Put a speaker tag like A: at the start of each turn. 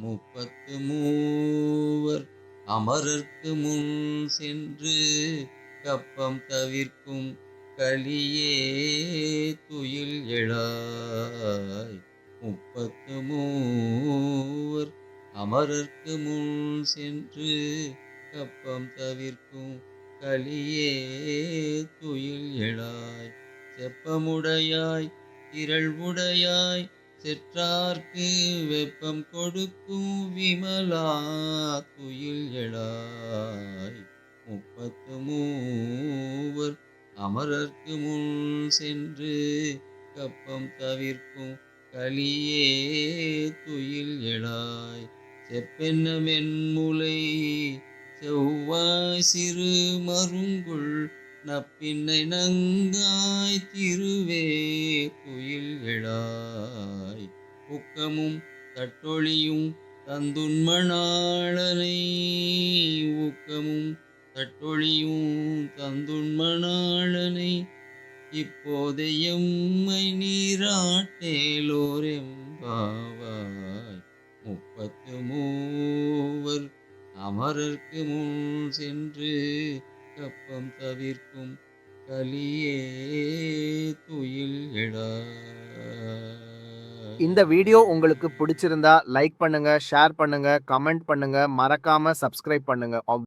A: முப்பத்து மூவர் அமரர்க்கு முன் சென்று கப்பம் தவிர்க்கும் கலியே துயில் எழாய். முப்பத்து மூவர் அமரர்க்கு முன் சென்று கப்பம் தவிர்க்கும் கலியே துயில் எழாய். செப்பமுடையாய் திரள்வுடையாய் செற்றார்க்கு வெப்பம் கொடுக்கும் விமலா துயில் எழாய். முப்பத்து மூவர் அமரர்க்கு முன் சென்று கப்பம் தவிர்க்கும் கலியே துயில் எழாய். செப்பென்ன மென்முலை செவ்வாய் சிறு மருங்குள் நப்பின்னை நங்காய் திருவே துயில் எழாய். ஊக்கமும் தட்டொழியும் தந்துன்மணாளனை ஊக்கமும் தட்டொழியும் தந்துன்மணாளனை இப்போது எம்மை நீராட்டேலோர் எம்பாவாய். முப்பத்து மூவர் அமரர்க்கு முன் சென்று கப்பம் தவிர்க்கும் கலியே துயில் எழாய்.
B: இந்த வீடியோ உங்களுக்கு பிடிச்சிருந்தா லைக் பண்ணுங்க, ஷேர் பண்ணுங்க, கமெண்ட் பண்ணுங்க, மறக்காம சப்ஸ்கிரைப் பண்ணுங்க.